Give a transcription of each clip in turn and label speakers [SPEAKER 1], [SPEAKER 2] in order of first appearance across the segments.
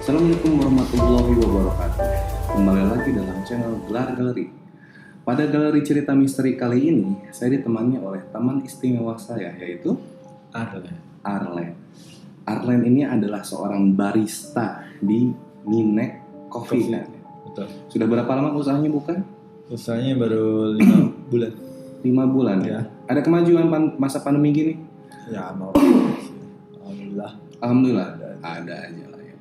[SPEAKER 1] Assalamualaikum warahmatullahi wabarakatuh. Kembali lagi dalam channel Gelar Galeri. Pada galeri cerita misteri kali ini, saya ditemani oleh teman istimewa saya, yaitu Arlen. Arlen ini adalah seorang barista di Minek Coffee.
[SPEAKER 2] Betul.
[SPEAKER 1] Sudah berapa lama usahanya buka?
[SPEAKER 2] Usahanya baru 5 bulan.
[SPEAKER 1] 5 bulan ya. Ada kemajuan masa pandemi gini?
[SPEAKER 2] Ya, mau. Alhamdulillah.
[SPEAKER 1] Alhamdulillah. Ada aja lah ya.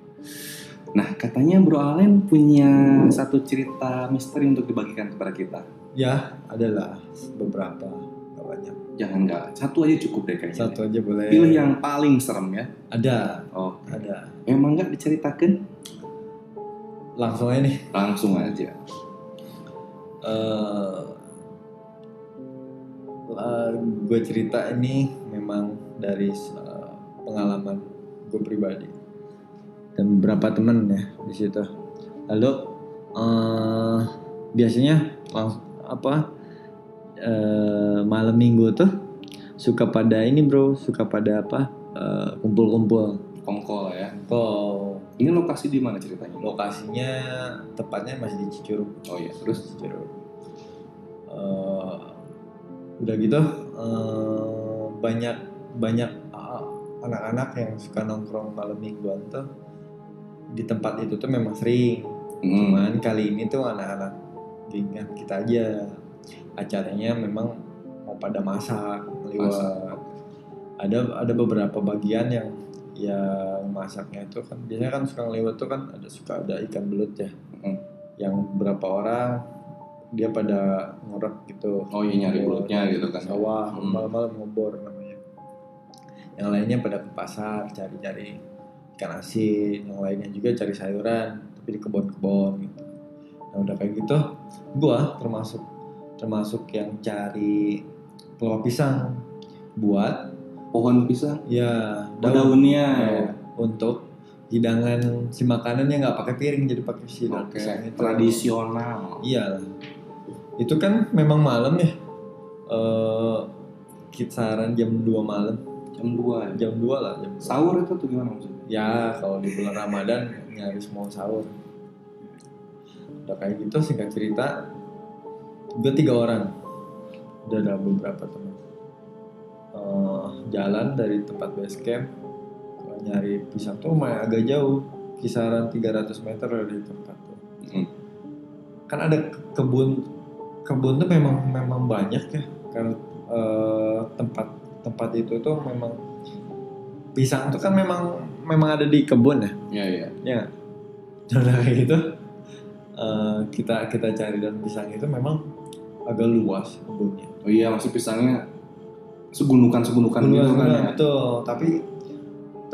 [SPEAKER 1] Nah, katanya Bro Arlen punya satu cerita misteri untuk dibagikan kepada kita.
[SPEAKER 2] Ya, adalah beberapa, nggak banyak.
[SPEAKER 1] Jangan nggak, satu aja cukup deh kayaknya.
[SPEAKER 2] Satu aja boleh.
[SPEAKER 1] Pilih yang paling serem ya.
[SPEAKER 2] Ada.
[SPEAKER 1] Oh,
[SPEAKER 2] Ada.
[SPEAKER 1] emang nggak diceritakan?
[SPEAKER 2] Langsung aja nih.
[SPEAKER 1] Langsung aja.
[SPEAKER 2] Gue cerita ini memang dari pengalaman gue pribadi dan beberapa temen ya di situ. Lalu biasanya malam minggu tuh suka pada ini bro, suka pada kumpul-kumpul.
[SPEAKER 1] Kongkol ya.
[SPEAKER 2] Kok
[SPEAKER 1] Ini lokasi di mana ceritanya?
[SPEAKER 2] lokasinya tepatnya masih di Cicurug.
[SPEAKER 1] Oh iya, terus
[SPEAKER 2] Cicurug. Udah gitu banyak anak-anak yang suka nongkrong malam mingguan tuh di tempat itu tuh memang sering. Cuman kali ini tuh anak-anak genggan kita aja acaranya memang mau pada masak lewat. Ada beberapa bagian yang masaknya itu kan biasanya kan suka lewat tuh kan suka ada ikan belut ya. Yang berapa orang dia pada ngorek gitu.
[SPEAKER 1] Oh iya, nyari belutnya gitu kan.
[SPEAKER 2] Sawah, malam-malam ngobor namanya. Yang lainnya pada ke pasar cari-cari ikan asin, yang lainnya juga cari sayuran tapi di kebun-kebun gitu. Nah udah kayak gitu, gua termasuk yang cari peluang pisang buat
[SPEAKER 1] Pohon pisang.
[SPEAKER 2] ya
[SPEAKER 1] Daunnya.
[SPEAKER 2] untuk hidangan si makanannya nggak pakai piring jadi pakai si daun
[SPEAKER 1] Oke,
[SPEAKER 2] pisang itu.
[SPEAKER 1] tradisional.
[SPEAKER 2] Iya, itu kan memang malam ya, kisaran jam 2 malam.
[SPEAKER 1] Jam 2.
[SPEAKER 2] Jam 2 lah.
[SPEAKER 1] Sahur itu tuh gimana maksudnya?
[SPEAKER 2] Ya kalau di bulan Ramadan nyaris mau sahur. Udah kayak gitu singkat cerita, gue 3 orang. Udah ada beberapa teman. Jalan dari tempat base camp nyari pisang tuh lumayan agak jauh, kisaran 300 meter dari tempat tuh. Kan ada kebun tuh memang banyak ya, karena tempat itu tuh memang pisang tuh kan memang ada di kebun ya.
[SPEAKER 1] Iya.
[SPEAKER 2] Ya. Udah kayak gitu kita cari dan pisang itu memang agak luas kebunnya.
[SPEAKER 1] Oh iya, masih pisangnya segundukan gitu kan ya.
[SPEAKER 2] Betul, tapi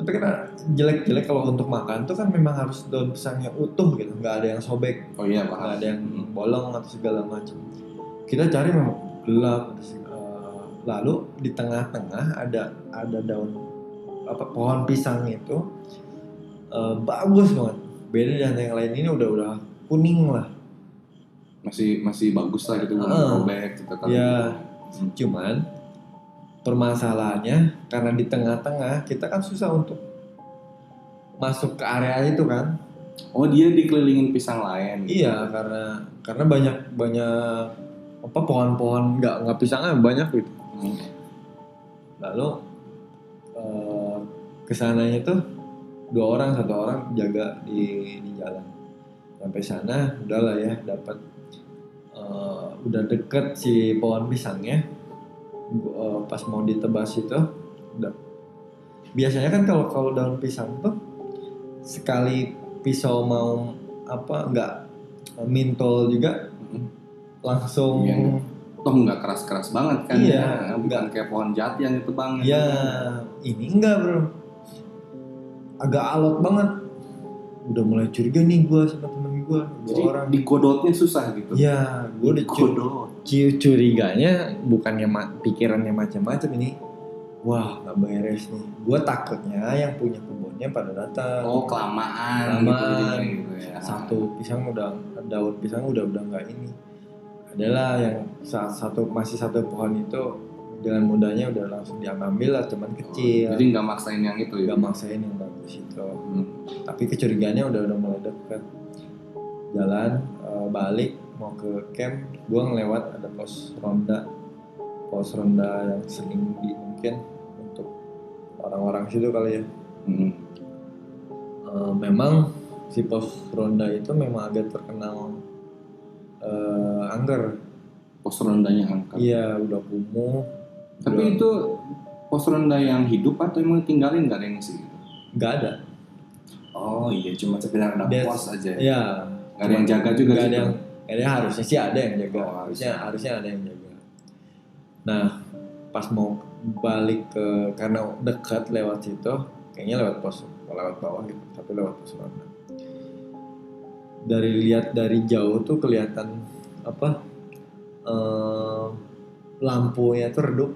[SPEAKER 2] kan jelek kalau untuk makan tuh kan memang harus daun pisangnya utuh gitu, nggak ada yang sobek.
[SPEAKER 1] Oh iya,
[SPEAKER 2] nggak
[SPEAKER 1] paham.
[SPEAKER 2] ada yang bolong atau segala macam. Kita cari memang gelap. Lalu di tengah-tengah ada daun pohon pisang itu bagus banget. Beda dengan yang lain ini udah kuning lah.
[SPEAKER 1] Masih bagus lah gitu, robek gitu kan.
[SPEAKER 2] Ya, cuman permasalahannya karena di tengah-tengah kita kan susah untuk masuk ke area itu kan.
[SPEAKER 1] Oh, dia dikelilingin pisang lain.
[SPEAKER 2] Gitu. Iya, karena banyak pohon-pohon nggak pisangnya banyak gitu. Lalu kesananya tuh 2 orang, 1 orang jaga di jalan. Sampai sana udahlah ya, dapat udah deket si pohon pisangnya. Pas mau ditebas itu udah. Biasanya kan kalau daun pisang tuh sekali pisau mau nggak mintol juga langsung.
[SPEAKER 1] Iya. Toh nggak keras-keras banget kan.
[SPEAKER 2] Iya,
[SPEAKER 1] bukan kayak pohon jati yang ditebang.
[SPEAKER 2] Iya, ini enggak bro, agak alot banget. Udah mulai curiga nih gue sama temen gue.
[SPEAKER 1] Jadi digodotnya susah gitu.
[SPEAKER 2] Ya, gue udah curiganya bukannya pikirannya macam-macam ini. Wah, nggak beres nih. Gue takutnya yang punya kebunnya pada datang.
[SPEAKER 1] Oh, kelamaan gitu ya.
[SPEAKER 2] Daun pisang udah nggak ini. Adalah yang masih satu pohon itu dengan mudahnya udah langsung diambil lah, cuman kecil.
[SPEAKER 1] Jadi nggak maksain yang itu ya?
[SPEAKER 2] Nggak maksain yang bagus. di situ. Tapi kecurigaannya udah mulai dekat. Jalan balik mau ke camp, gue ngelewat ada pos ronda yang sering mungkin untuk orang-orang situ kali ya. Memang si pos ronda itu memang agak terkenal angker.
[SPEAKER 1] Pos rondanya angker.
[SPEAKER 2] Iya, udah kumuh.
[SPEAKER 1] Tapi itu pos ronda yang hidup atau emang tinggalin gak ada yang ngisi gitu?
[SPEAKER 2] Nggak ada.
[SPEAKER 1] Oh iya, cuma sekedar ada pos aja.
[SPEAKER 2] Iya.
[SPEAKER 1] Gak ada yang jaga juga
[SPEAKER 2] Nggak
[SPEAKER 1] gitu.
[SPEAKER 2] ada yang harusnya sih ada yang jaga.
[SPEAKER 1] Oh,
[SPEAKER 2] harusnya ada yang jaga. Nah, pas mau balik karena dekat lewat situ, kayaknya lewat bawah gitu, tapi lewat pos ronda. Dari jauh tuh kelihatan lampunya tuh redup.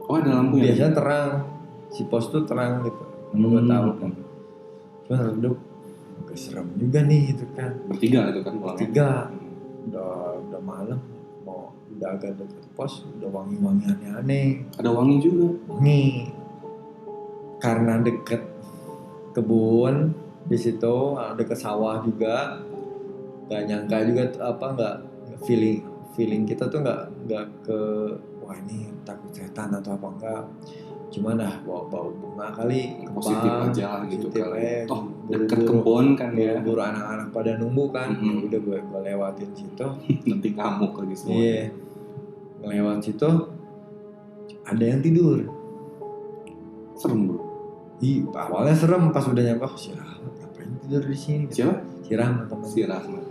[SPEAKER 1] Oh, ada lampu ya?
[SPEAKER 2] Biasanya terang, si pos tuh terang gitu. Gue tahu kan. Cuma redup, agak serem juga nih gitu kan.
[SPEAKER 1] Bertiga itu kan pulangnya.
[SPEAKER 2] Bertiga, udah malam, udah agak dekat pos, udah wangi-wangi aneh-aneh.
[SPEAKER 1] Ada wangi juga.
[SPEAKER 2] Wangi, karena deket kebun di situ, deket sawah juga. Gak nyangka juga nggak feeling kita tuh nggak ke wah ini takut setan atau apa enggak, cuma bau bunga kali,
[SPEAKER 1] positif aja gitu kali.
[SPEAKER 2] Toh
[SPEAKER 1] deket kebun kan ya,
[SPEAKER 2] buru anak-anak pada nunggu kan. Ya udah gue lewatin situ.
[SPEAKER 1] Nanti ngamuk lagi semua.
[SPEAKER 2] Iya, ngelewat situ ada yang tidur.
[SPEAKER 1] Serem bro.
[SPEAKER 2] Awalnya serem, pas udah nyampe si Rahmat ngapain tidur di sini?
[SPEAKER 1] Siapa?
[SPEAKER 2] Si Rahmat teman.
[SPEAKER 1] Si Rahmat.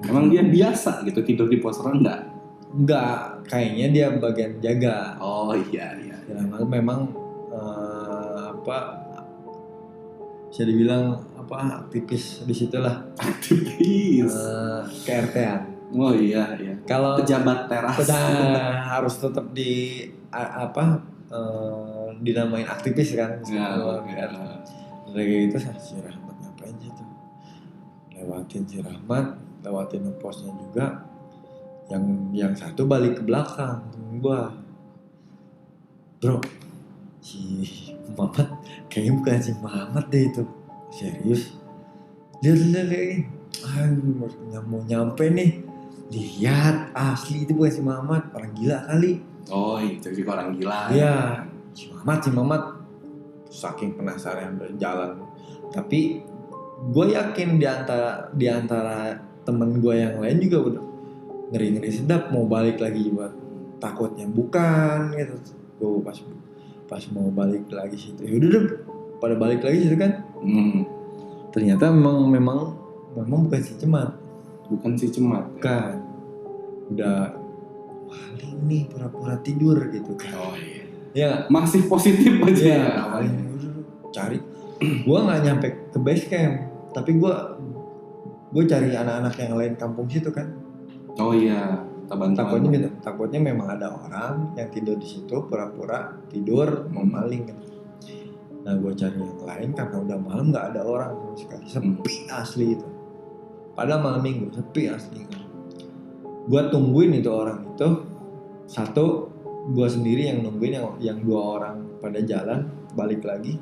[SPEAKER 1] Emang dia biasa gitu tidur di pos ronda?
[SPEAKER 2] Enggak, kayaknya dia bagian jaga.
[SPEAKER 1] Oh iya.
[SPEAKER 2] Si Rahmat memang bisa dibilang aktivis di situ lah.
[SPEAKER 1] Aktivis.
[SPEAKER 2] KRT-an.
[SPEAKER 1] Oh iya.
[SPEAKER 2] Kalau
[SPEAKER 1] pejabat teras.
[SPEAKER 2] Harus tetap dinamain aktivis kan. Kayak gitu si Rahmat ngapain sih tuh? Lewatin si Rahmat, lewatin posnya juga. Yang satu balik ke belakang temen gua. Bro, si Mamat kayaknya bukan si Mamat deh itu. Serius. Lihat ini. Mau nyampe nih. Lihat, asli itu bukan si Mamat, orang gila kali.
[SPEAKER 1] Oh, itu juga orang gila.
[SPEAKER 2] Iya, si Mamat. Saking penasaran berjalan. Tapi gue yakin di antara temen gue yang lain juga udah ngeri sedap mau balik lagi buat takutnya bukan gitu. Gue pas mau balik lagi situ, yaudah deh pada balik lagi situ kan. Ternyata memang bukan si Cemat.
[SPEAKER 1] Bukan si Cemat.
[SPEAKER 2] Kan. Udah maling nih pura-pura tidur gitu kan.
[SPEAKER 1] Oh iya.
[SPEAKER 2] Ya,
[SPEAKER 1] masih positif aja ya.
[SPEAKER 2] Cari. Gua nggak nyampe ke base camp, tapi gue cari anak-anak yang lain kampung situ kan.
[SPEAKER 1] Oh iya,
[SPEAKER 2] takutnya memang ada orang yang tidur di situ pura-pura tidur mau maling kan. Nah gue cari yang lain karena udah malam nggak ada orang sama sekali, sepi asli itu. Padahal malam minggu sepi asli kan. Gue tungguin itu orang itu, satu gue sendiri yang nungguin, yang dua orang pada jalan balik lagi.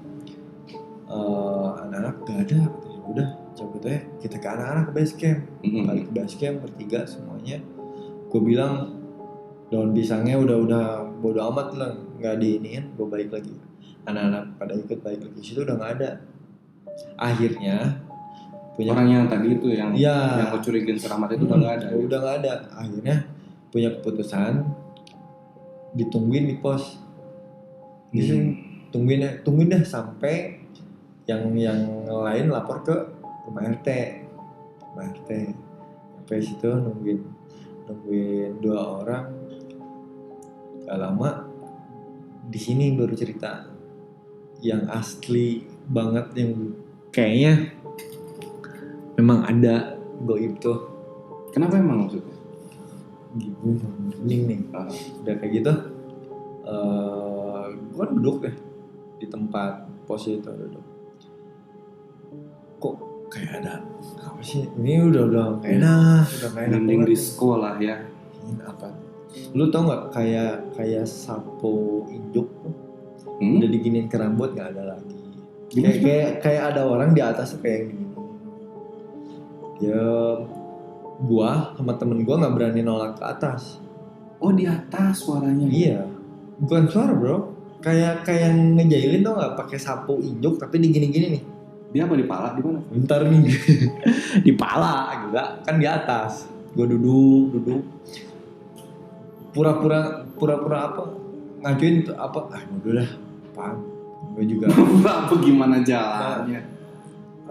[SPEAKER 2] Anak-anak gak ada, udah cabut aja kita ke anak-anak ke base camp. Balik ke base camp bertiga semuanya. Gue bilang daun pisangnya udah bodo amat lah, nggak diiniin. Gue balik lagi, anak-anak pada ikut balik lagi, situ udah nggak ada. Akhirnya
[SPEAKER 1] orang yang tadi itu yang gue curigain si Rahmat itu udah nggak ada.
[SPEAKER 2] Akhirnya punya keputusan ditungguin di pos. Tungguin deh sampai yang lain lapor ke rumah RT. Sampai situ nungguin 2 orang. Gak lama di sini baru cerita yang asli banget, yang kayaknya memang ada goib tuh.
[SPEAKER 1] Kenapa emang maksudnya?
[SPEAKER 2] Gitu, bening nih. Udah kayak gitu, gue duduk deh di tempat pos itu duduk. Kok kayak ada apa sih? Ini udah kayak enak
[SPEAKER 1] Mending di sekolah ya.
[SPEAKER 2] Ini apa? Lu tau nggak kayak sapu induk tuh? Udah diginiin ke rambut nggak ada lagi. Kayak ada orang di atas tuh kayak gini. Ya gua sama temen gua nggak berani nolak ke atas.
[SPEAKER 1] Oh di atas suaranya.
[SPEAKER 2] Iya, bukan suara bro. Kayak ngejailin tuh nggak pakai sapu injuk tapi digini-gini nih.
[SPEAKER 1] Dia apa di pala di mana?
[SPEAKER 2] Bentar nih di pala juga kan di atas. Gua duduk pura-pura apa ngajuin tuh apa udah dah apaan gue juga
[SPEAKER 1] Apa gimana jalannya?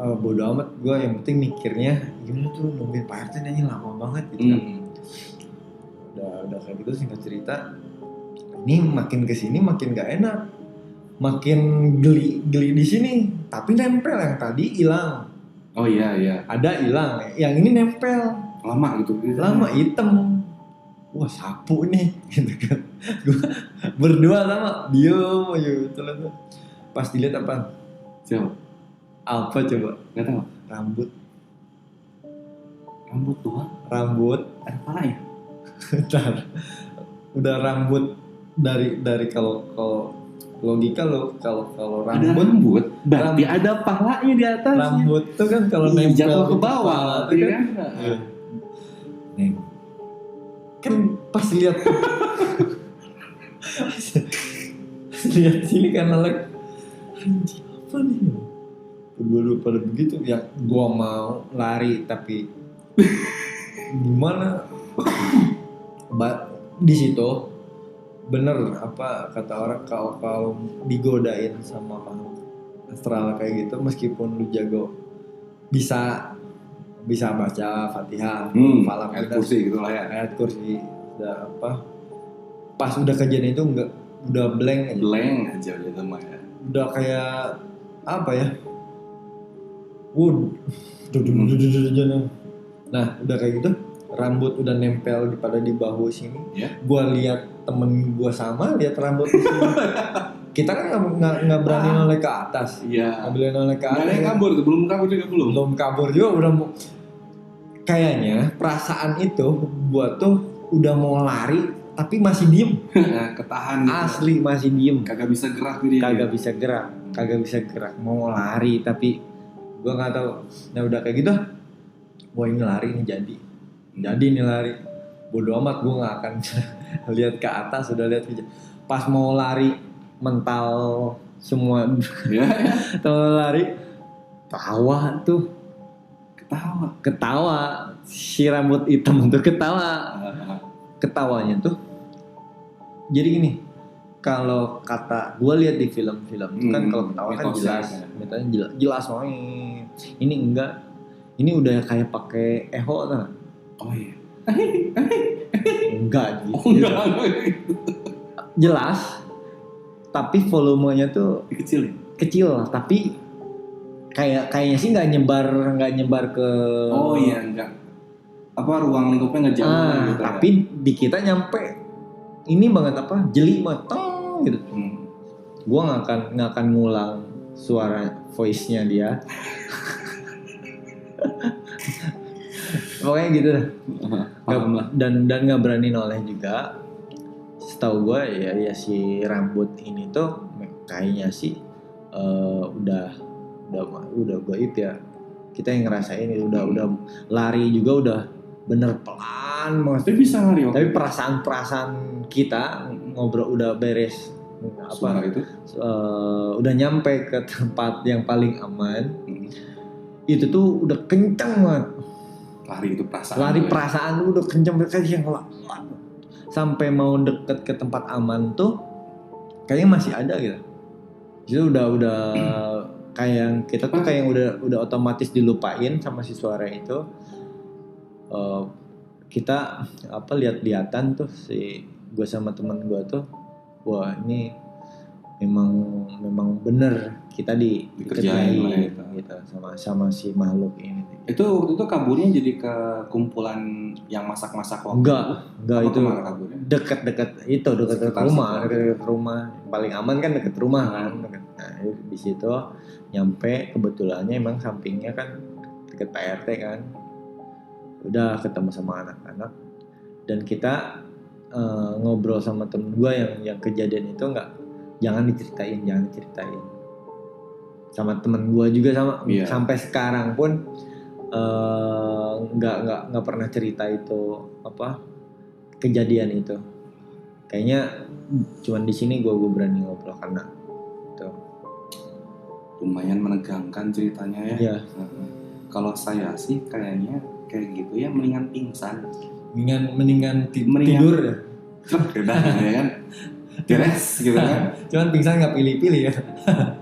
[SPEAKER 2] bodo amat gue yang penting mikirnya gimana tuh nungguin Pak RT nanya lama banget gitu kan. Udah kayak gitu singkat cerita ini makin kesini makin gak enak makin geli di sini tapi nempel yang tadi hilang.
[SPEAKER 1] Oh iya.
[SPEAKER 2] Ada hilang yang ini nempel
[SPEAKER 1] Lama gitu.
[SPEAKER 2] lama hitam. Wah sapu nih gitu kan. Gua berdua sama diem aja gitu lah. Pas dilihat apa?
[SPEAKER 1] Siapa?
[SPEAKER 2] Apa coba?
[SPEAKER 1] Gak tahu.
[SPEAKER 2] Rambut
[SPEAKER 1] Doang.
[SPEAKER 2] Rambut
[SPEAKER 1] Ada palanya.
[SPEAKER 2] Bentar. Udah rambut dari kalau logika lo kalau
[SPEAKER 1] Ada
[SPEAKER 2] rambut
[SPEAKER 1] rambut. Berarti ada palanya di atas.
[SPEAKER 2] rambut tuh kan kalau nempel
[SPEAKER 1] jatuh ke
[SPEAKER 2] di
[SPEAKER 1] bawah.
[SPEAKER 2] kepala,
[SPEAKER 1] Iya
[SPEAKER 2] kan?
[SPEAKER 1] kan?
[SPEAKER 2] Iya. Nih. Kan pas lihat sini kan lagi anjing apa nih dua pada begitu ya gua mau lari tapi gimana di situ bener apa kata orang kalau digodain sama makhluk astral kayak gitu meskipun lu jago bisa baca Fatihah, Falaq,
[SPEAKER 1] Ayat kursi gitu lah ya.
[SPEAKER 2] ayat kursi udah apa pas udah kejadian itu enggak udah blank aja.
[SPEAKER 1] Blank aja gitu mah ya.
[SPEAKER 2] Udah kayak apa ya nah udah kayak gitu rambut udah nempel di bahu sini
[SPEAKER 1] Ya.
[SPEAKER 2] gua lihat temen gua sama lihat rambut di sini kita kan nggak berani noleh ke atas
[SPEAKER 1] Iya.
[SPEAKER 2] nggak berani noleh ke
[SPEAKER 1] Gak
[SPEAKER 2] atas
[SPEAKER 1] ada yang kabur tuh, belum kabur juga belum.
[SPEAKER 2] belum kabur juga udah mau kayaknya perasaan itu gua tuh udah mau lari tapi masih diem.
[SPEAKER 1] Nah, ketahan gitu.
[SPEAKER 2] Asli masih diem.
[SPEAKER 1] Kagak bisa gerak dia.
[SPEAKER 2] Kagak bisa gerak. Mau lari tapi gua nggak tahu. Nah udah kayak gitu, wah ini lari ini jadi ini lari. Bodoh amat gua nggak akan lihat ke atas. Udah lihat pas mau lari mental semua.
[SPEAKER 1] Ya.
[SPEAKER 2] Kalau lari tawa tuh. Ketawa si rambut hitam tuh ketawa. Ketawanya tuh jadi gini, kalau kata gue lihat di film-film itu kan kalau ketawa kan jelas, metanya jelas banget. Ini enggak, ini udah kayak pakai echo kan?
[SPEAKER 1] Oh iya.
[SPEAKER 2] Enggak gitu.
[SPEAKER 1] Oh enggak.
[SPEAKER 2] Jelas, tapi volumenya tuh kecil, tapi kayaknya sih nggak nyebar ke.
[SPEAKER 1] Oh iya enggak. Apa ruang lingkupnya nggak jauh gitu.
[SPEAKER 2] Tapi di kita nyampe ini banget apa jeli matang gitu. Gua nggak akan ngulang suara voice-nya dia. Pokoknya gitu dah. Dan nggak berani noleh juga. Setahu gua ya si rambut ini tuh kayaknya sih udah gaib ya. Kita yang ngerasain udah lari juga udah bener pelan banget.
[SPEAKER 1] Tapi bisa lari.
[SPEAKER 2] Tapi perasaan kita ngobrol udah beres
[SPEAKER 1] suara itu
[SPEAKER 2] udah nyampe ke tempat yang paling aman. Itu tuh udah kenceng banget. Lari perasaan udah kenceng kayak yang sampai mau deket ke tempat aman tuh kayaknya masih ada gitu. Jadi udah kayak yang kita tuh kayak udah otomatis dilupain sama si suara itu. Kita lihat-lihatan tuh si gue sama teman gue tuh, wah ini memang bener kita dikerjain gitu sama si makhluk ini.
[SPEAKER 1] Itu waktu itu kaburnya jadi ke kumpulan yang masak-masak waktu.
[SPEAKER 2] Enggak itu dekat rumah. Paling aman kan dekat rumah kan. Nah, di situ nyampe kebetulannya emang sampingnya kan dekat Pak RT kan. Udah ketemu sama anak-anak dan kita ngobrol sama temen gue yang kejadian itu jangan diceritain sama temen gue juga
[SPEAKER 1] Iya.
[SPEAKER 2] sampai sekarang pun nggak pernah cerita itu apa kejadian itu. Kayaknya cuman di sini gue berani ngobrol karena itu
[SPEAKER 1] Lumayan menegangkan ceritanya ya.
[SPEAKER 2] Iya.
[SPEAKER 1] Kalau saya sih kayaknya kayak gitu ya, mendingan pingsan.
[SPEAKER 2] mendingan tidur ya.
[SPEAKER 1] Udah ya kan. Beres gitu kan.
[SPEAKER 2] Cuman pingsan nggak pilih-pilih ya.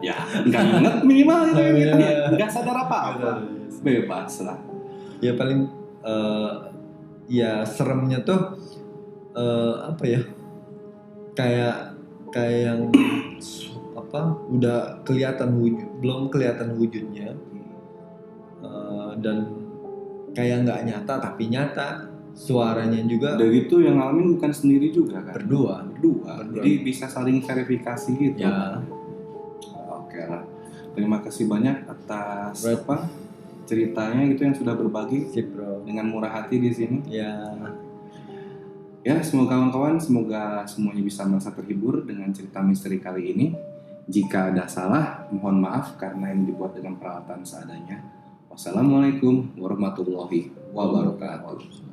[SPEAKER 1] Ya, nggak inget minimal gitu
[SPEAKER 2] Iya.
[SPEAKER 1] ya. Nggak sadar apa-apa. Bebas lah.
[SPEAKER 2] Ya paling ya seremnya tuh apa ya? Kayak yang apa? Udah belum kelihatan wujudnya dan kayak nggak nyata tapi nyata. Suaranya juga
[SPEAKER 1] Udah gitu yang ngalamin bukan sendiri juga kan?
[SPEAKER 2] berdua.
[SPEAKER 1] Jadi bisa saling verifikasi gitu.
[SPEAKER 2] Ya.
[SPEAKER 1] Oke lah. Terima kasih banyak atas
[SPEAKER 2] Right.
[SPEAKER 1] apa ceritanya gitu yang sudah berbagi
[SPEAKER 2] Sip bro.
[SPEAKER 1] dengan murah hati di sini.
[SPEAKER 2] Ya.
[SPEAKER 1] Ya, semoga kawan-kawan, semoga semuanya bisa merasa terhibur dengan cerita misteri kali ini. Jika ada salah, mohon maaf karena ini dibuat dengan peralatan seadanya. Wassalamualaikum warahmatullahi wabarakatuh.